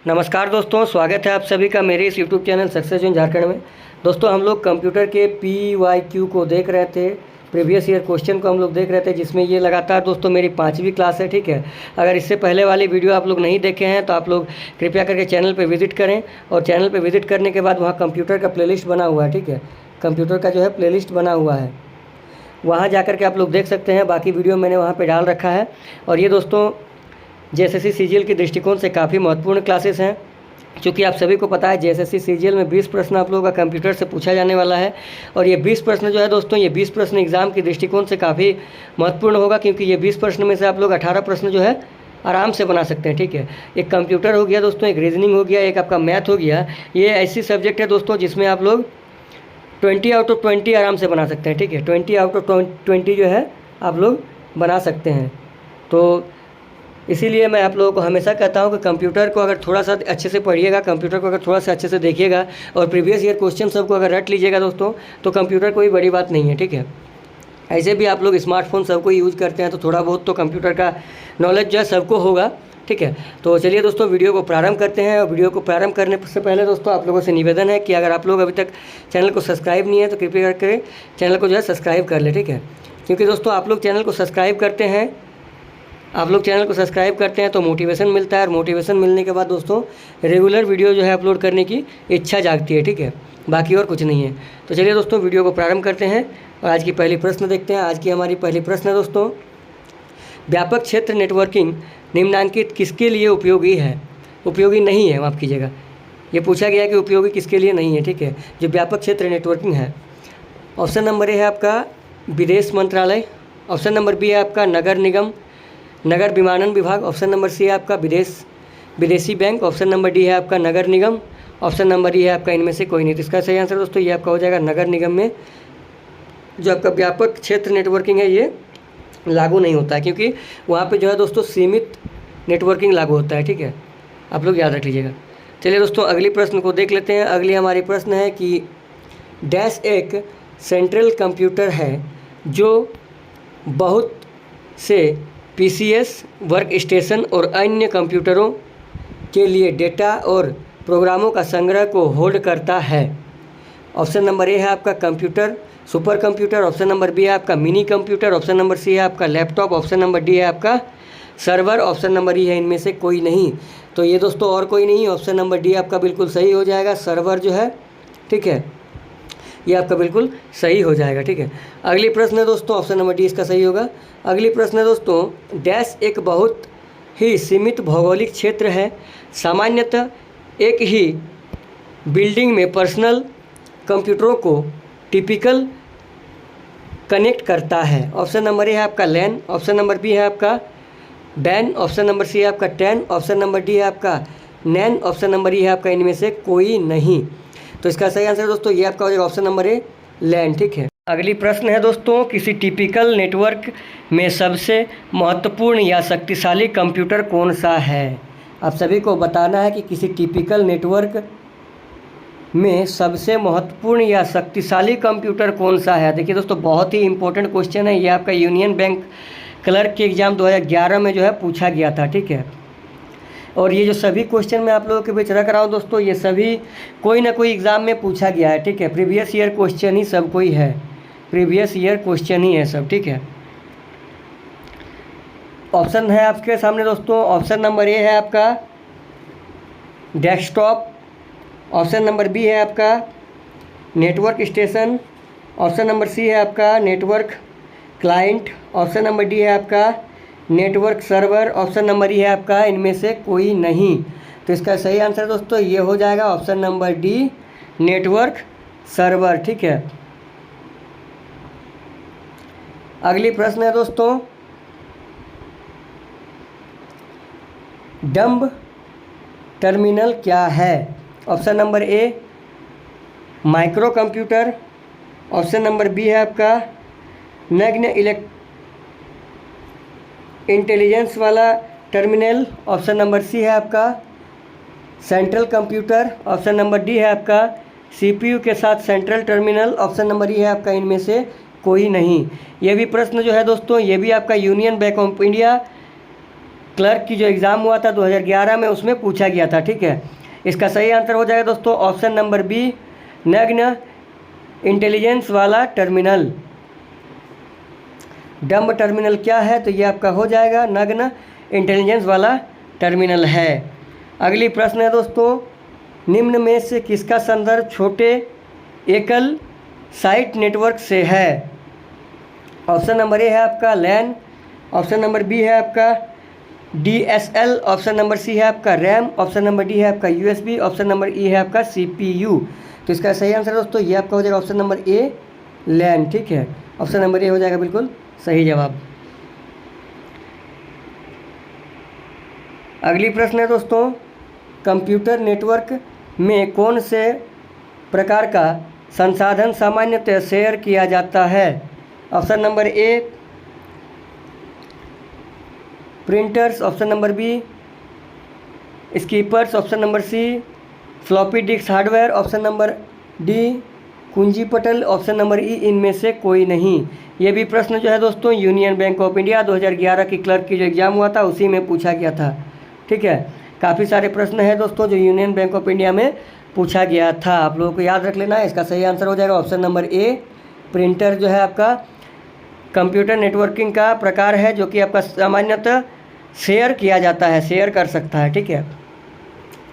नमस्कार दोस्तों, स्वागत है आप सभी का मेरे इस YouTube channel success in Jharkhand में। दोस्तों हम लोग कंप्यूटर के PYQ को देख रहे थे, प्रीवियस ईयर क्वेश्चन को हम लोग देख रहे थे, जिसमें ये लगातार दोस्तों मेरी 5वीं क्लास है। ठीक है, अगर इससे पहले वाली वीडियो आप लोग नहीं देखे हैं तो आप लोग कृपया करके चैनल पर विजिट करें, और चैनल पर विजिट करने के बाद वहाँ कंप्यूटर का प्लेलिस्ट बना हुआ है। ठीक है, कंप्यूटर का जो है प्लेलिस्ट बना हुआ है, वहाँ जा कर के आप लोग देख सकते हैं। बाकी वीडियो मैंने वहाँ पर डाल रखा है। और ये दोस्तों JSSC CGL के दृष्टिकोण से काफ़ी महत्वपूर्ण क्लासेस हैं, क्योंकि आप सभी को पता है JSSC CGL में 20 प्रश्न आप लोगों का कंप्यूटर से पूछा जाने वाला है। और ये 20 प्रश्न जो है दोस्तों, ये 20 प्रश्न एग्ज़ाम के दृष्टिकोण से काफ़ी महत्वपूर्ण होगा, क्योंकि ये 20 प्रश्न में से आप लोग 18 प्रश्न जो है आराम से बना सकते हैं। ठीक है, एक कंप्यूटर हो गया दोस्तों, एक रीजनिंग हो गया, एक आपका मैथ हो गया। ये ऐसी सब्जेक्ट है दोस्तों जिसमें आप लोग 20 आउट ऑफ 20 आराम से बना सकते हैं। ठीक है, 20 आउट ऑफ 20 जो है आप लोग बना सकते हैं। तो इसीलिए मैं आप लोगों को हमेशा कहता हूं कि कंप्यूटर को अगर थोड़ा सा अच्छे से पढ़िएगा, कंप्यूटर को अगर थोड़ा सा अच्छे से देखिएगा और प्रीवियस ईयर क्वेश्चन सबको अगर रट लीजिएगा दोस्तों, तो कंप्यूटर कोई बड़ी बात नहीं है। ठीक है, ऐसे भी आप लोग स्मार्टफोन सबको यूज़ करते हैं, तो थोड़ा बहुत तो कंप्यूटर का नॉलेज जो है सबको होगा। ठीक है, तो चलिए दोस्तों वीडियो को प्रारंभ करते हैं। और वीडियो को प्रारंभ करने से पहले दोस्तों आप लोगों से निवेदन है कि अगर आप लोग अभी तक चैनल को सब्सक्राइब नहीं है तो कृपया करके चैनल को जो है सब्सक्राइब कर ले। ठीक है, क्योंकि दोस्तों आप लोग चैनल को सब्सक्राइब करते हैं, आप लोग चैनल को सब्सक्राइब करते हैं तो मोटिवेशन मिलता है, और मोटिवेशन मिलने के बाद दोस्तों रेगुलर वीडियो जो है अपलोड करने की इच्छा जागती है। ठीक है, बाकी और कुछ नहीं है। तो चलिए दोस्तों वीडियो को प्रारंभ करते हैं और आज की पहली प्रश्न देखते हैं। आज की हमारी पहली प्रश्न है दोस्तों, व्यापक क्षेत्र नेटवर्किंग निम्नांकित किसके लिए उपयोगी है? उपयोगी नहीं है, माफ़ कीजिएगा, ये पूछा गया है कि उपयोगी किसके लिए नहीं है। ठीक है, जो व्यापक क्षेत्र नेटवर्किंग है, ऑप्शन नंबर ए है आपका विदेश मंत्रालय, ऑप्शन नंबर बी है आपका नगर निगम नगर विमानन विभाग, ऑप्शन नंबर सी है आपका विदेशी बैंक, ऑप्शन नंबर डी है आपका नगर निगम, ऑप्शन नंबर ई है आपका इनमें से कोई नहीं। तो इसका सही आंसर दोस्तों ये आपका हो जाएगा नगर निगम में जो आपका व्यापक क्षेत्र नेटवर्किंग है ये लागू नहीं होता है, क्योंकि वहाँ पे जो है दोस्तों सीमित नेटवर्किंग लागू होता है। ठीक है, आप लोग याद रख लीजिएगा। चलिए दोस्तों अगली प्रश्न को देख लेते हैं। अगली हमारी प्रश्न है कि डैश एक सेंट्रल कंप्यूटर है जो बहुत से PCS वर्क स्टेशन और अन्य कंप्यूटरों के लिए डेटा और प्रोग्रामों का संग्रह को होल्ड करता है। ऑप्शन नंबर ए है आपका computer super computer, option number B है आपका mini computer, option number C है आपका लैपटॉप, ऑप्शन नंबर डी है आपका सर्वर, ऑप्शन नंबर ई है इनमें से कोई नहीं। तो ये दोस्तों और कोई नहीं, ऑप्शन नंबर डी आपका बिल्कुल सही हो जाएगा, सर्वर जो है। ठीक है, ये आपका बिल्कुल सही हो जाएगा। ठीक है, अगली प्रश्न है दोस्तों, ऑप्शन नंबर डी इसका सही होगा। अगली प्रश्न है दोस्तों, डैश एक बहुत ही सीमित भौगोलिक क्षेत्र है, सामान्यतः एक ही बिल्डिंग में पर्सनल कंप्यूटरों को टिपिकल कनेक्ट करता है। ऑप्शन नंबर ए है आपका लैन, ऑप्शन नंबर बी है आपका बैन, ऑप्शन नंबर सी है आपका टैन, ऑप्शन नंबर डी है आपका नैन, ऑप्शन नंबर ई है आपका इनमें से कोई नहीं। तो इसका सही आंसर दोस्तों ये आपका हो जाएगा ऑप्शन नंबर ए लैन। ठीक है, अगली प्रश्न है दोस्तों, किसी टिपिकल नेटवर्क में सबसे महत्वपूर्ण या शक्तिशाली कंप्यूटर कौन सा है? आप सभी को बताना है कि किसी टिपिकल नेटवर्क में सबसे महत्वपूर्ण या शक्तिशाली कंप्यूटर कौन सा है। देखिए दोस्तों बहुत ही इंपॉर्टेंट क्वेश्चन है, ये आपका यूनियन बैंक क्लर्क के एग्ज़ाम 2011 में जो है पूछा गया था। ठीक है, और ये जो सभी क्वेश्चन मैं आप लोगों के बीच रख रहा हूँ दोस्तों, ये सभी कोई ना कोई एग्ज़ाम में पूछा गया है। ठीक है, प्रीवियस ईयर क्वेश्चन ही सब कोई है, प्रीवियस ईयर क्वेश्चन ही है सब। ठीक है, ऑप्शन है आपके सामने दोस्तों, ऑप्शन नंबर ए है आपका डेस्कटॉप, ऑप्शन नंबर बी है आपका network station, option number C है आपका network client, option number D है आपका network server, option number E है आपका इनमें से कोई नहीं। तो इसका सही आंसर दोस्तों ये हो जाएगा option number D network server. ठीक है, अगली प्रश्न है दोस्तों, डंब टर्मिनल क्या है? Option number A micro computer, option number B है आपका नग्न इंटेलिजेंस वाला टर्मिनल, ऑप्शन नंबर सी है आपका central computer, option number D है आपका CPU के साथ central terminal, option number E है आपका इनमें से कोई नहीं। ये भी प्रश्न जो है दोस्तों ये भी आपका union bank of India clerk की जो एग्ज़ाम हुआ था 2011 में, उसमें पूछा गया था। ठीक है, इसका सही आंसर हो जाएगा दोस्तों ऑप्शन नंबर बी, नग्न इंटेलिजेंस वाला टर्मिनल। डम्ब टर्मिनल क्या है, तो ये आपका हो जाएगा नग्न इंटेलिजेंस वाला टर्मिनल है। अगली प्रश्न है दोस्तों, निम्न में से किसका संदर्भ छोटे एकल साइट नेटवर्क से है। ऑप्शन नंबर ए है आपका लैन, ऑप्शन नंबर बी है आपका DSL, ऑप्शन नंबर सी है आपका रैम, ऑप्शन नंबर डी है आपका USB, ऑप्शन नंबर ई है आपका CPU। तो इसका सही आंसर दोस्तों ये आपका हो जाएगा ऑप्शन नंबर ए लैन। ठीक है, ऑप्शन नंबर ए हो जाएगा बिल्कुल सही जवाब। अगली प्रश्न है दोस्तों, कंप्यूटर नेटवर्क में कौन से प्रकार का संसाधन सामान्यतः शेयर किया जाता है। Option number A printers, option number B स्कीपर्स, option number C floppy disk hardware, option number D कुंजी पटल, ऑप्शन नंबर ई इनमें से कोई नहीं। ये भी प्रश्न जो है दोस्तों यूनियन बैंक ऑफ इंडिया 2011 की क्लर्क की जो एग्ज़ाम हुआ था उसी में पूछा गया था। ठीक है, काफ़ी सारे प्रश्न हैं दोस्तों जो यूनियन बैंक ऑफ इंडिया में पूछा गया था, आप लोगों को याद रख लेना है। इसका सही आंसर हो जाएगा ऑप्शन नंबर ए प्रिंटर जो है आपका कंप्यूटर नेटवर्किंग का प्रकार है जो कि आपका सामान्यतः शेयर किया जाता है, शेयर कर सकता है। ठीक है,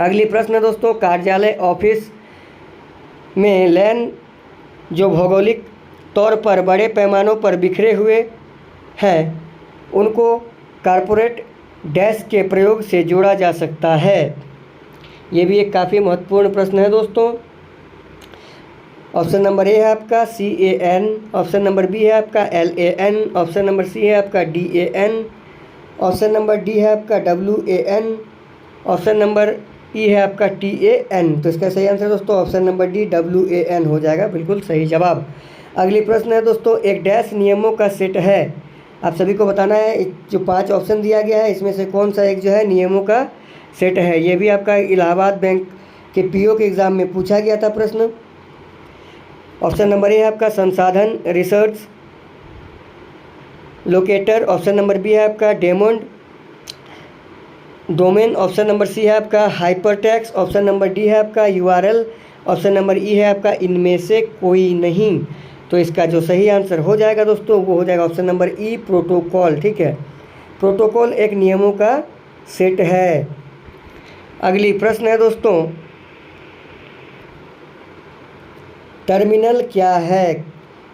अगली प्रश्न दोस्तों, कार्यालय ऑफिस में लैन जो भौगोलिक तौर पर बड़े पैमानों पर बिखरे हुए हैं उनको कारपोरेट डैश के प्रयोग से जोड़ा जा सकता है। ये भी एक काफ़ी महत्वपूर्ण प्रश्न है दोस्तों। ऑप्शन नंबर ए है आपका CAN, ऑप्शन नंबर बी है आपका LAN, ऑप्शन नंबर सी है आपका DAN, ऑप्शन नंबर डी है आपका WAN, ऑप्शन नंबर ई है आपका TAN। तो इसका सही आंसर दोस्तों ऑप्शन नंबर डी WAN हो जाएगा बिल्कुल सही जवाब। अगली प्रश्न है दोस्तों, एक डैश नियमों का सेट है। आप सभी को बताना है जो 5 ऑप्शन दिया गया है इसमें से कौन सा एक जो है नियमों का सेट है। ये भी आपका इलाहाबाद बैंक के PO के एग्ज़ाम में पूछा गया था प्रश्न। ऑप्शन नंबर ए है आपका संसाधन research locator, option number B है आपका daemon domain, option number C है आपका हाइपरटेक्स्ट, ऑप्शन नंबर डी है आपका URL, ऑप्शन नंबर ई है आपका इनमें से कोई नहीं। तो इसका जो सही आंसर हो जाएगा दोस्तों वो हो जाएगा ऑप्शन नंबर ई प्रोटोकॉल। ठीक है, प्रोटोकॉल एक नियमों का सेट है। अगली प्रश्न है दोस्तों, टर्मिनल क्या है।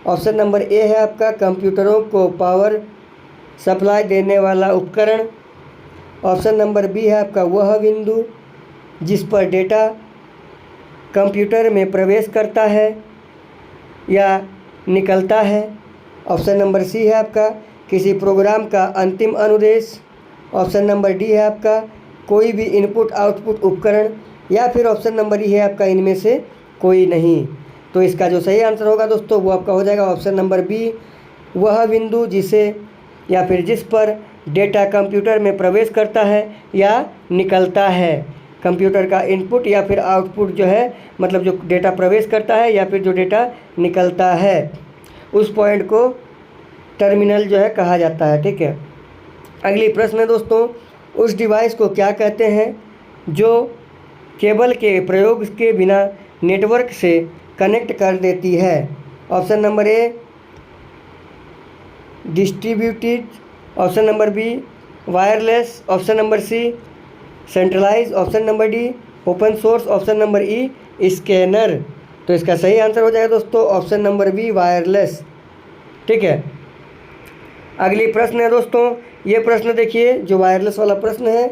ऑप्शन नंबर ए है आपका कंप्यूटरों को पावर सप्लाई देने वाला उपकरण, ऑप्शन नंबर बी है आपका वह बिंदु जिस पर डेटा कंप्यूटर में प्रवेश करता है या निकलता है, ऑप्शन नंबर सी है आपका किसी प्रोग्राम का अंतिम अनुदेश, ऑप्शन नंबर डी है आपका कोई भी इनपुट आउटपुट उपकरण, या फिर ऑप्शन नंबर ई है आपका इनमें से कोई नहीं। तो इसका जो सही आंसर होगा दोस्तों वो आपका हो जाएगा ऑप्शन नंबर बी वह बिंदु जिसे या फिर जिस पर डेटा कंप्यूटर में प्रवेश करता है या निकलता है। कंप्यूटर का इनपुट या फिर आउटपुट जो है मतलब जो डेटा प्रवेश करता है या फिर जो डेटा निकलता है उस पॉइंट को टर्मिनल जो है कहा जाता है। ठीक है, अगली प्रश्न है दोस्तों, उस डिवाइस को क्या कहते हैं जो केबल के प्रयोग के बिना नेटवर्क से कनेक्ट कर देती है। Option number A distributed, option number B wireless, option number C centralize, option number D open source, option number E scanner. तो इसका सही आंसर हो जाएगा दोस्तों ऑप्शन नंबर बी वायरलेस। ठीक है, अगली प्रश्न है दोस्तों, ये प्रश्न देखिए जो वायरलेस वाला प्रश्न है,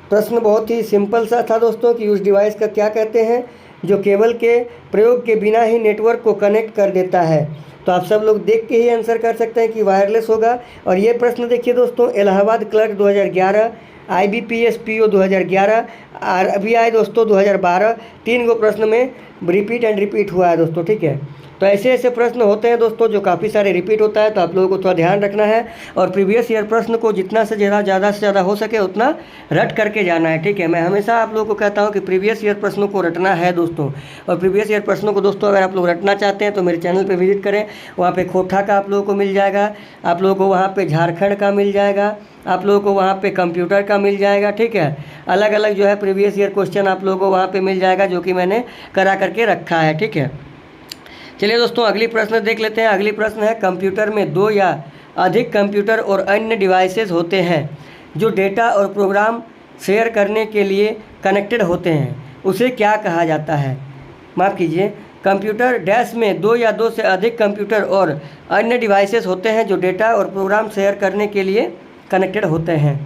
प्रश्न बहुत ही सिंपल सा था दोस्तों कि उस डिवाइस का क्या कहते हैं जो केबल के प्रयोग के बिना ही नेटवर्क को कनेक्ट कर देता है। तो आप सब लोग देख के ही आंसर कर सकते हैं कि वायरलेस होगा। और ये प्रश्न देखिए दोस्तों Allahabad clerk 2011, IBPS PO 2011, RBI दोस्तों 2012, 3 गो प्रश्न में रिपीट एंड रिपीट हुआ है दोस्तों। ठीक है, तो ऐसे ऐसे प्रश्न होते हैं दोस्तों जो काफ़ी सारे रिपीट होता है, तो आप लोगों को थोड़ा ध्यान रखना है और प्रीवियस ईयर प्रश्न को जितना से ज़्यादा से ज़्यादा हो सके उतना रट करके जाना है, ठीक है। मैं हमेशा आप लोगों को कहता हूँ कि प्रीवियस ईयर प्रश्नों को रटना है दोस्तों। और प्रीवियस ईयर प्रश्नों को दोस्तों अगर आप लोग रटना चाहते हैं तो मेरे चैनल पर विजिट करें, वहाँ पर खोखा का आप लोगों को मिल जाएगा, आप लोगों को वहाँ पर झारखंड का मिल जाएगा, आप लोगों को वहाँ पे कंप्यूटर का मिल जाएगा, ठीक है। अलग अलग जो है प्रीवियस ईयर क्वेश्चन आप लोगों को वहाँ पे मिल जाएगा जो कि मैंने करा करके रखा है, ठीक है। चलिए दोस्तों अगली प्रश्न देख लेते हैं। अगली प्रश्न है, कंप्यूटर में 2 या अधिक कंप्यूटर और अन्य डिवाइसेस होते हैं जो डेटा और प्रोग्राम शेयर करने के लिए कनेक्टेड होते हैं, उसे क्या कहा जाता है? माफ़ कीजिए, कंप्यूटर डैश में 2 या 2 से अधिक कंप्यूटर और अन्य डिवाइसेस होते हैं जो डेटा और प्रोग्राम शेयर करने के लिए कनेक्टेड होते हैं।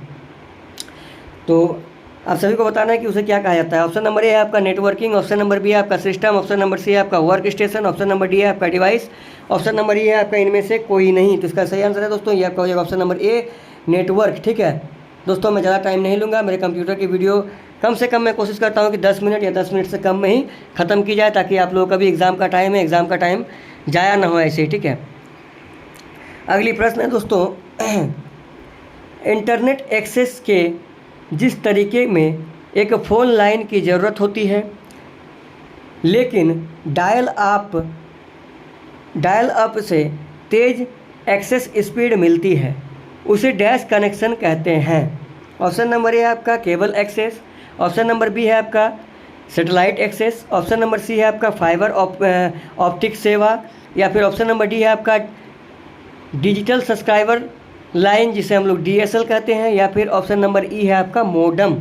तो आप सभी को बताना है कि उसे क्या कहा जाता है। ऑप्शन नंबर ए है आपका नेटवर्किंग, ऑप्शन नंबर बी है आपका सिस्टम, ऑप्शन नंबर सी है आपका work station, option number D है आपका डिवाइस, ऑप्शन नंबर ई है आपका इनमें से कोई नहीं। तो इसका सही आंसर है दोस्तों ये आपका हो जाएगा ऑप्शन नंबर ए, नेटवर्क, ठीक है। दोस्तों मैं ज़्यादा टाइम नहीं लूँगा, मेरे कंप्यूटर की वीडियो कम से कम मैं कोशिश करता हूँ कि 10 मिनट या 10 मिनट से कम में ही ख़त्म की जाए, ताकि आप लोगों का भी एग्ज़ाम का टाइम है, एग्ज़ाम का टाइम जाया ना हो ऐसे ही, ठीक है। अगली प्रश्न है दोस्तों, इंटरनेट एक्सेस के जिस तरीके में एक फ़ोन लाइन की ज़रूरत होती है लेकिन डायल अप से तेज़ एक्सेस स्पीड मिलती है, उसे डैश कनेक्शन कहते हैं। ऑप्शन नंबर ए है आपका cable access, option number B है आपका satellite access, option number C है आपका फाइबर ऑप्टिक सेवा, या फिर ऑप्शन नंबर डी है आपका डिजिटल सब्सक्राइबर लाइन जिसे हम लोग DSL कहते हैं, या फिर ऑप्शन नंबर ई है आपका मोडम।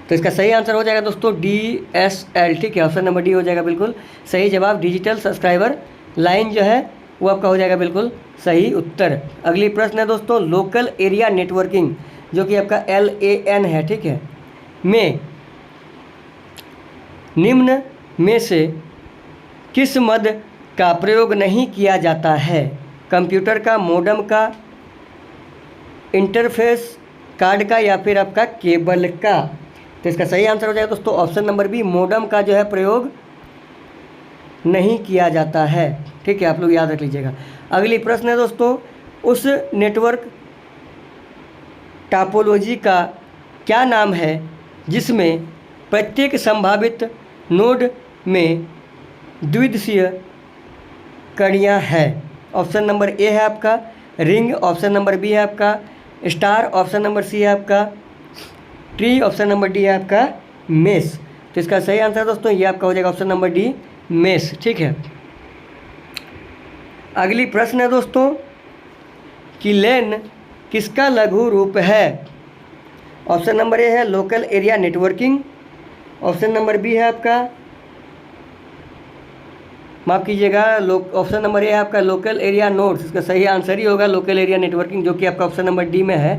तो इसका सही आंसर हो जाएगा दोस्तों DSL, ठीक है। ऑप्शन नंबर डी हो जाएगा बिल्कुल सही जवाब। डिजिटल सब्सक्राइबर लाइन जो है वो आपका हो जाएगा बिल्कुल सही उत्तर। अगली प्रश्न है दोस्तों, लोकल एरिया नेटवर्किंग जो कि आपका LAN है, ठीक है, में निम्न में से किस मद का प्रयोग नहीं किया जाता है? कंप्यूटर का, मोडम का, इंटरफेस कार्ड का, या फिर आपका केबल का? तो इसका सही आंसर हो जाएगा दोस्तों ऑप्शन नंबर बी, मोडम का जो है प्रयोग नहीं किया जाता है, ठीक है, आप लोग याद रख लीजिएगा। अगली प्रश्न है दोस्तों, उस नेटवर्क टोपोलॉजी का क्या नाम है जिसमें प्रत्येक संभावित नोड में द्विदिशीय कड़ियाँ हैं? ऑप्शन नंबर ए है आपका रिंग, ऑप्शन नंबर बी है आपका स्टार, ऑप्शन नंबर सी है आपका ट्री, ऑप्शन नंबर डी है आपका मेस। तो इसका सही आंसर दोस्तों ये आपका हो जाएगा ऑप्शन नंबर डी, मेस, ठीक है। अगली प्रश्न है दोस्तों कि LAN किसका लघु रूप है? ऑप्शन नंबर ए है local area networking, option number B है आपका, माफ़ कीजिएगा, ऑप्शन नंबर ए है आपका लोकल एरिया नोड्स। इसका सही आंसर ही होगा लोकल एरिया नेटवर्किंग, जो कि आपका ऑप्शन नंबर डी में है।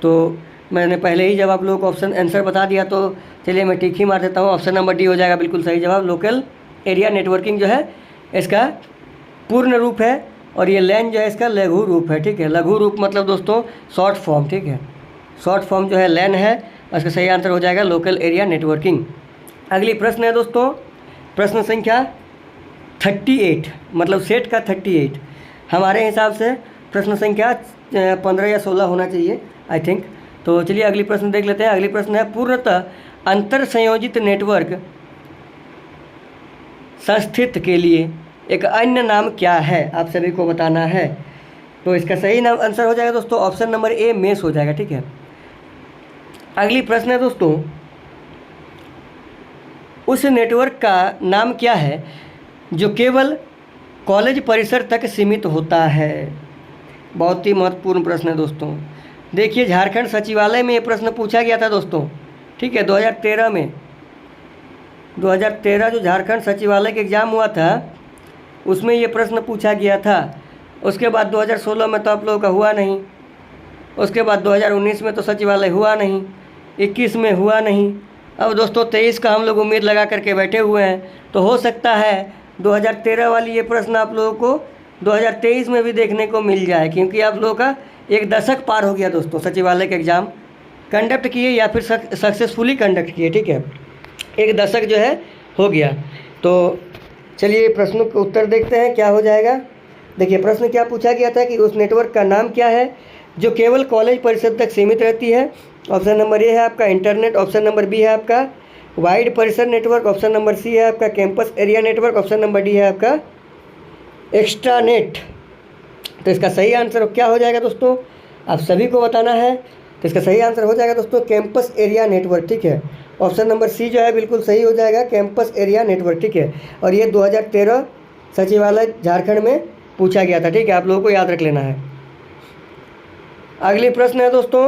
तो मैंने पहले ही जब आप लोगों को ऑप्शन आंसर बता दिया, तो चलिए मैं टिक ही मार देता हूँ, ऑप्शन नंबर डी हो जाएगा बिल्कुल सही जवाब। लोकल एरिया नेटवर्किंग जो है इसका पूर्ण रूप है और ये LAN जो है इसका लघु रूप है, ठीक है। लघु रूप मतलब दोस्तों शॉर्ट फॉर्म, ठीक है, शॉर्ट फॉर्म जो है LAN है, इसका सही आंसर हो जाएगा लोकल एरिया नेटवर्किंग। अगली प्रश्न है दोस्तों, प्रश्न संख्या 38, मतलब सेट का 38 हमारे हिसाब से प्रश्न संख्या 15 या 16 होना चाहिए आई थिंक। तो चलिए अगली प्रश्न देख लेते हैं। अगली प्रश्न है, पूर्णतः अंतर संयोजित नेटवर्क संस्थित के लिए एक अन्य नाम क्या है? आप सभी को बताना है। तो इसका सही नाम आंसर हो जाएगा दोस्तों ऑप्शन नंबर ए, मेस हो जाएगा, ठीक है। अगली प्रश्न है दोस्तों, उस नेटवर्क का नाम क्या है जो केवल कॉलेज परिसर तक सीमित होता है? बहुत ही महत्वपूर्ण प्रश्न है दोस्तों। देखिए झारखंड सचिवालय में ये प्रश्न पूछा गया था दोस्तों, ठीक है, 2013 में। 2013 जो झारखंड सचिवालय का एग्ज़ाम हुआ था उसमें ये प्रश्न पूछा गया था। उसके बाद 2016 में तो आप लोगों का हुआ नहीं, उसके बाद 2019 में तो सचिवालय हुआ नहीं, 21 में हुआ नहीं। अब दोस्तों 23 का हम लोग उम्मीद लगा करके बैठे हुए हैं, तो हो सकता है 2013 वाली ये प्रश्न आप लोगों को 2023 में भी देखने को मिल जाए, क्योंकि आप लोगों का एक दशक पार हो गया दोस्तों। सचिवालय का एग्ज़ाम कंडक्ट किए या फिर सक्सेसफुली कंडक्ट किए, ठीक है, एक दशक जो है हो गया। तो चलिए प्रश्नों का उत्तर देखते हैं क्या हो जाएगा। देखिए प्रश्न क्या पूछा गया था कि उस नेटवर्क का नाम क्या है जो केवल कॉलेज परिसर तक सीमित रहती है। ऑप्शन नंबर ए है आपका इंटरनेट, ऑप्शन नंबर बी है आपका वाइड परिसर नेटवर्क, ऑप्शन नंबर सी है आपका campus area network, option number D है आपका एक्स्ट्रानेट। तो इसका सही आंसर क्या हो जाएगा दोस्तों, आप सभी को बताना है। तो इसका सही आंसर हो जाएगा दोस्तों कैंपस एरिया नेटवर्क, ठीक है। ऑप्शन नंबर सी जो है बिल्कुल सही हो जाएगा, कैंपस एरिया नेटवर्क, ठीक है। और ये 2013 सचिवालय झारखंड में पूछा गया था, ठीक है, आप लोगों को याद रख लेना है। अगली प्रश्न है दोस्तों,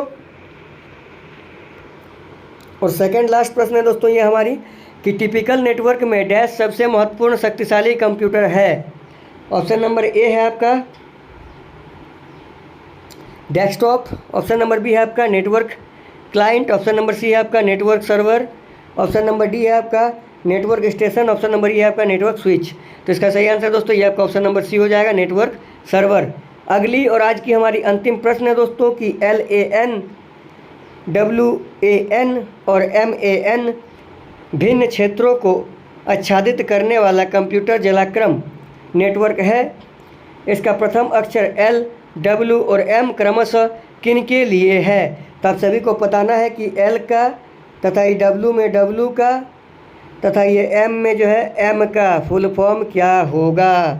और सेकंड लास्ट प्रश्न है दोस्तों ये हमारी, कि टिपिकल नेटवर्क में डैश सबसे महत्वपूर्ण शक्तिशाली कंप्यूटर है। ऑप्शन नंबर ए है आपका डेस्कटॉप, ऑप्शन नंबर बी है आपका network client, option number C है आपका network server, option number D है आपका network station, option number E है आपका नेटवर्क स्विच। तो इसका सही आंसर दोस्तों ये आपका ऑप्शन नंबर सी हो जाएगा, नेटवर्क सर्वर। अगली और आज की हमारी अंतिम प्रश्न है दोस्तों कि LAN, WAN और MAN भिन्न क्षेत्रों को आच्छादित करने वाला कंप्यूटर जलाक्रम नेटवर्क है। इसका प्रथम अक्षर L, W और M क्रमशः किन के लिए है। तो आप सभी को बताना है कि L का तथा ये W में W का तथा ये M में जो है M का फुल फॉर्म क्या होगा।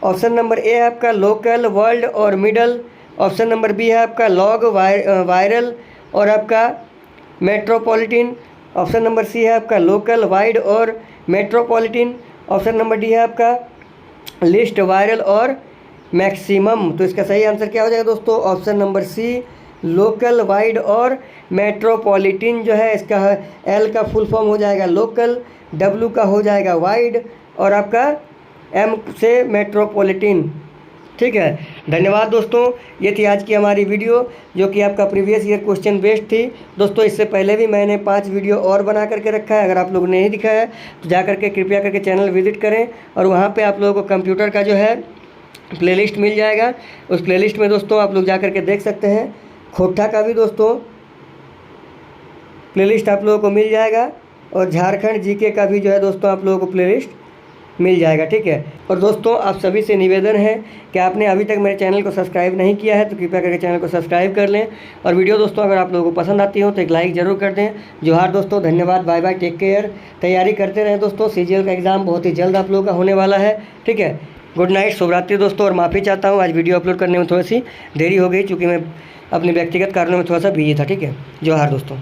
ऑप्शन नंबर ए है आपका लोकल, वर्ल्ड और मिडल, ऑप्शन नंबर बी है आपका लॉग, वायरल और आपका मेट्रोपॉलिटन, ऑप्शन नंबर सी है आपका लोकल, वाइड और मेट्रोपॉलिटन, ऑप्शन नंबर डी है आपका लिस्ट, वायरल और मैक्सिमम। तो इसका सही आंसर क्या हो जाएगा दोस्तों, option number C local, wide और मेट्रोपॉलिटन जो है इसका L का फुल फॉर्म हो जाएगा लोकल, W का हो जाएगा वाइड और आपका M से मेट्रोपॉलिटन, ठीक है। धन्यवाद दोस्तों, ये थी आज की हमारी वीडियो जो कि आपका प्रीवियस ईयर क्वेश्चन बेस्ड थी। दोस्तों इससे पहले भी मैंने 5 वीडियो और बना करके रखा है, अगर आप लोगों ने नहीं दिखा है तो जा करके कृपया करके चैनल विजिट करें और वहाँ पे आप लोगों को कंप्यूटर का जो है प्लेलिस्ट मिल जाएगा। उस प्लेलिस्ट में दोस्तों आप लोग जा करके देख सकते हैं। खोटा का भी दोस्तों प्लेलिस्ट आप लोगों को मिल जाएगा और झारखंड जीके का भी जो है दोस्तों आप लोगों को प्लेलिस्ट मिल जाएगा, ठीक है। और दोस्तों आप सभी से निवेदन है कि आपने अभी तक मेरे चैनल को सब्सक्राइब नहीं किया है तो कृपया करके चैनल को सब्सक्राइब कर लें और वीडियो दोस्तों अगर आप लोगों को पसंद आती हो तो एक लाइक ज़रूर कर दें। जोहार दोस्तों, धन्यवाद, बाय बाय, टेक केयर। तैयारी करते रहें दोस्तों, CGL का एग्ज़ाम बहुत ही जल्द आप लोगों का होने वाला है, ठीक है। गुड नाइट, शुभरात्रि दोस्तों। और माफ़ी चाहता हूँ आज वीडियो अपलोड करने में थोड़ी सी देरी हो गई, चूँकि मैं अपने व्यक्तिगत कारणों में थोड़ा सा बिजी था, ठीक है। जोहार दोस्तों।